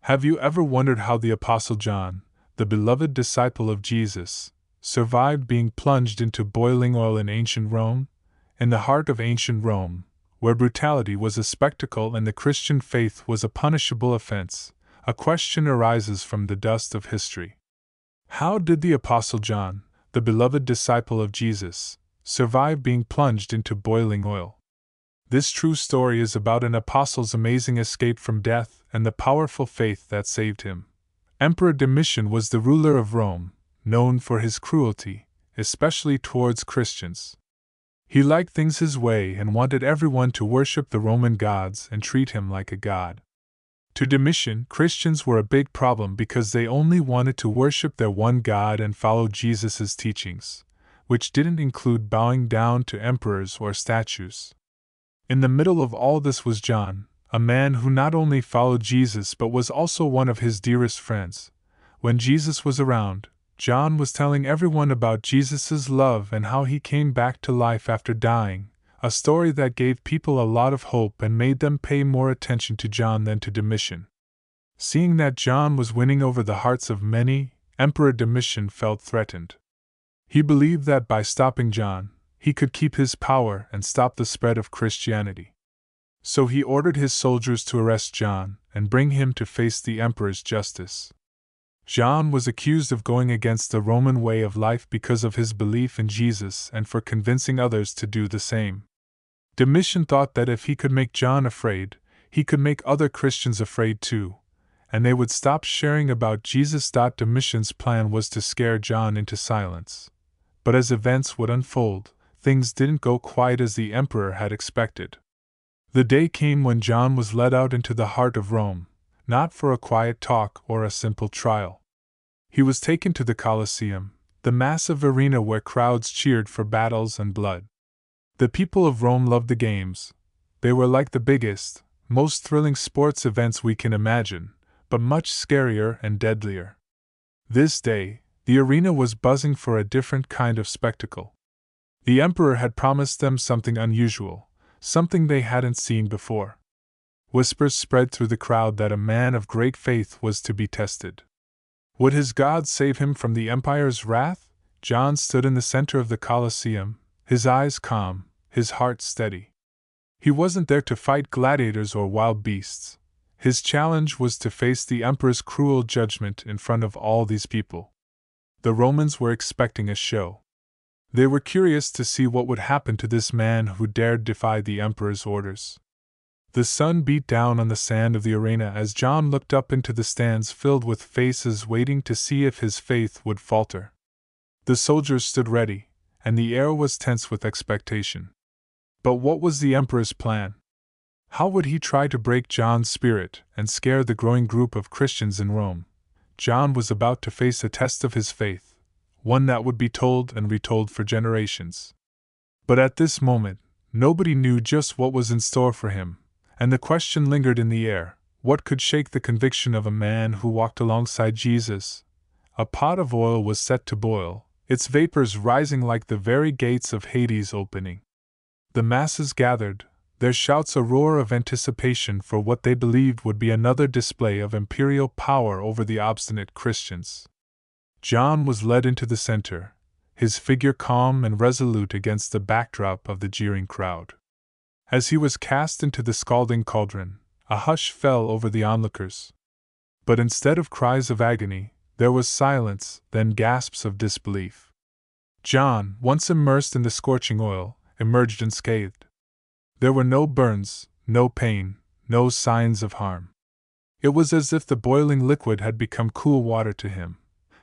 Have you ever wondered how the Apostle John, the beloved disciple of Jesus, survived being plunged into boiling oil in ancient Rome? In the heart of ancient Rome, where brutality was a spectacle and the Christian faith was a punishable offense, a question arises from the dust of history. How did the Apostle John, the beloved disciple of Jesus, survive being plunged into boiling oil? This true story is about an apostle's amazing escape from death and the powerful faith that saved him. Emperor Domitian was the ruler of Rome, known for his cruelty, especially towards Christians. He liked things his way and wanted everyone to worship the Roman gods and treat him like a god. To Domitian, Christians were a big problem because they only wanted to worship their one God and follow Jesus' teachings, which didn't include bowing down to emperors or statues. In the middle of all this was John, a man who not only followed Jesus but was also one of his dearest friends. When Jesus was around, John was telling everyone about Jesus' love and how he came back to life after dying, a story that gave people a lot of hope and made them pay more attention to John than to Domitian. Seeing that John was winning over the hearts of many, Emperor Domitian felt threatened. He believed that by stopping John, he could keep his power and stop the spread of Christianity. So he ordered his soldiers to arrest John and bring him to face the emperor's justice. John was accused of going against the Roman way of life because of his belief in Jesus and for convincing others to do the same. Domitian thought that if he could make John afraid, he could make other Christians afraid too, and they would stop sharing about Jesus. Domitian's plan was to scare John into silence. But as events would unfold, things didn't go quite as the emperor had expected. The day came when John was led out into the heart of Rome, not for a quiet talk or a simple trial. He was taken to the Colosseum, the massive arena where crowds cheered for battles and blood. The people of Rome loved the games. They were like the biggest, most thrilling sports events we can imagine, but much scarier and deadlier. This day, the arena was buzzing for a different kind of spectacle. The emperor had promised them something unusual, something they hadn't seen before. Whispers spread through the crowd that a man of great faith was to be tested. Would his God save him from the empire's wrath? John stood in the center of the Colosseum, his eyes calm, his heart steady. He wasn't there to fight gladiators or wild beasts. His challenge was to face the emperor's cruel judgment in front of all these people. The Romans were expecting a show. They were curious to see what would happen to this man who dared defy the emperor's orders. The sun beat down on the sand of the arena as John looked up into the stands filled with faces waiting to see if his faith would falter. The soldiers stood ready, and the air was tense with expectation. But what was the emperor's plan? How would he try to break John's spirit and scare the growing group of Christians in Rome? John was about to face a test of his faith, one that would be told and retold for generations. But at this moment, nobody knew just what was in store for him, and the question lingered in the air: what could shake the conviction of a man who walked alongside Jesus? A pot of oil was set to boil, its vapors rising like the very gates of Hades opening. The masses gathered, their shouts a roar of anticipation for what they believed would be another display of imperial power over the obstinate Christians. John was led into the center, his figure calm and resolute against the backdrop of the jeering crowd. As he was cast into the scalding cauldron, a hush fell over the onlookers. But instead of cries of agony, there was silence, then gasps of disbelief. John, once immersed in the scorching oil, emerged unscathed. There were no burns, no pain, no signs of harm. It was as if the boiling liquid had become cool water to him.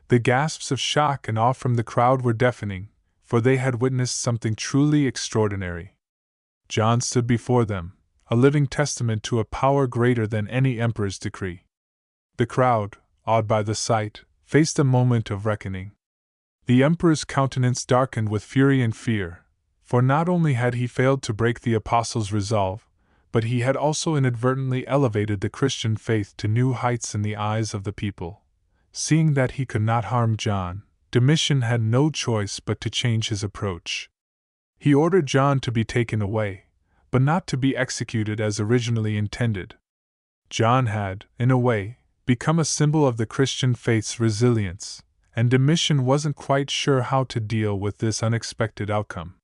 The gasps of shock and awe from the crowd were deafening, for they had witnessed something truly extraordinary. John stood before them, a living testament to a power greater than any emperor's decree. The crowd, awed by the sight, faced a moment of reckoning. The emperor's countenance darkened with fury and fear, for not only had he failed to break the apostles' resolve, but he had also inadvertently elevated the Christian faith to new heights in the eyes of the people. Seeing that he could not harm John, Domitian had no choice but to change his approach. He ordered John to be taken away, but not to be executed as originally intended. John had, in a way, become a symbol of the Christian faith's resilience, and Domitian wasn't quite sure how to deal with this unexpected outcome.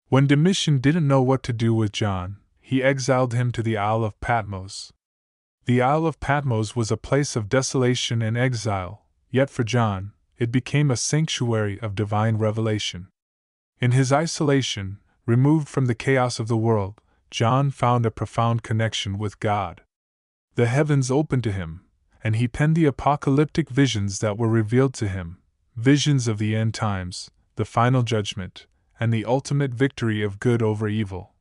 When Domitian didn't know what to do with John, he exiled him to the Isle of Patmos. The Isle of Patmos was a place of desolation and exile, yet for John, it became a sanctuary of divine revelation. In his isolation, removed from the chaos of the world, John found a profound connection with God. The heavens opened to him, and he penned the apocalyptic visions that were revealed to him, visions of the end times, the final judgment, and the ultimate victory of good over evil.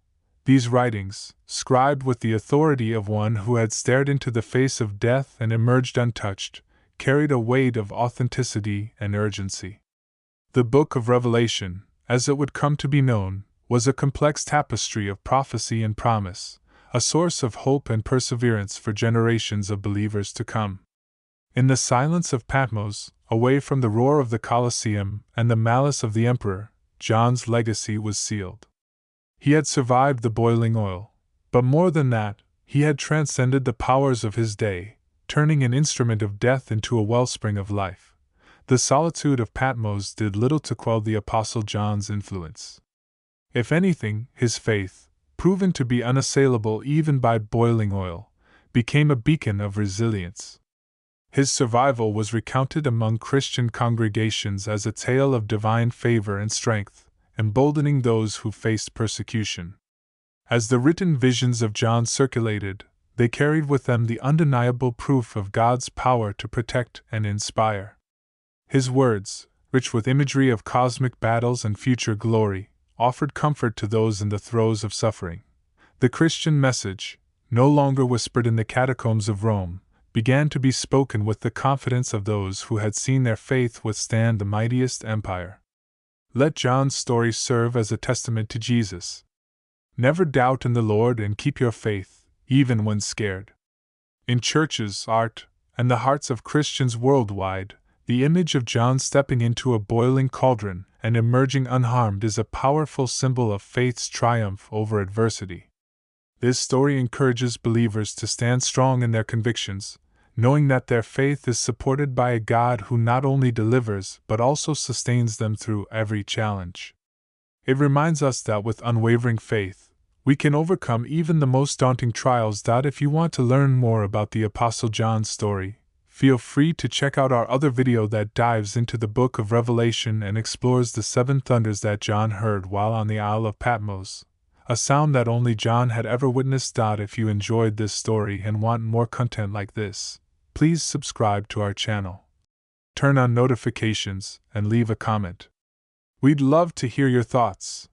These writings, scribed with the authority of one who had stared into the face of death and emerged untouched, carried a weight of authenticity and urgency. The Book of Revelation, as it would come to be known, was a complex tapestry of prophecy and promise, a source of hope and perseverance for generations of believers to come. In the silence of Patmos, away from the roar of the Colosseum and the malice of the emperor, John's legacy was sealed. He had survived the boiling oil, but more than that, he had transcended the powers of his day, turning an instrument of death into a wellspring of life. The solitude of Patmos did little to quell the Apostle John's influence. If anything, his faith, proven to be unassailable even by boiling oil, became a beacon of resilience. His survival was recounted among Christian congregations as a tale of divine favor and strength, emboldening those who faced persecution. As the written visions of John circulated, they carried with them the undeniable proof of God's power to protect and inspire. His words, rich with imagery of cosmic battles and future glory, offered comfort to those in the throes of suffering. The Christian message, no longer whispered in the catacombs of Rome, began to be spoken with the confidence of those who had seen their faith withstand the mightiest empire. Let John's story serve as a testament to Jesus. Never doubt in the Lord and keep your faith, even when scared. In churches, art, and the hearts of Christians worldwide, the image of John stepping into a boiling cauldron and emerging unharmed is a powerful symbol of faith's triumph over adversity. This story encourages believers to stand strong in their convictions, knowing that their faith is supported by a God who not only delivers but also sustains them through every challenge. It reminds us that with unwavering faith, we can overcome even the most daunting trials. If you want to learn more about the Apostle John's story, feel free to check out our other video that dives into the Book of Revelation and explores the 7 thunders that John heard while on the Isle of Patmos, a sound that only John had ever witnessed. If you enjoyed this story and want more content like this, please subscribe to our channel, turn on notifications, and leave a comment. We'd love to hear your thoughts.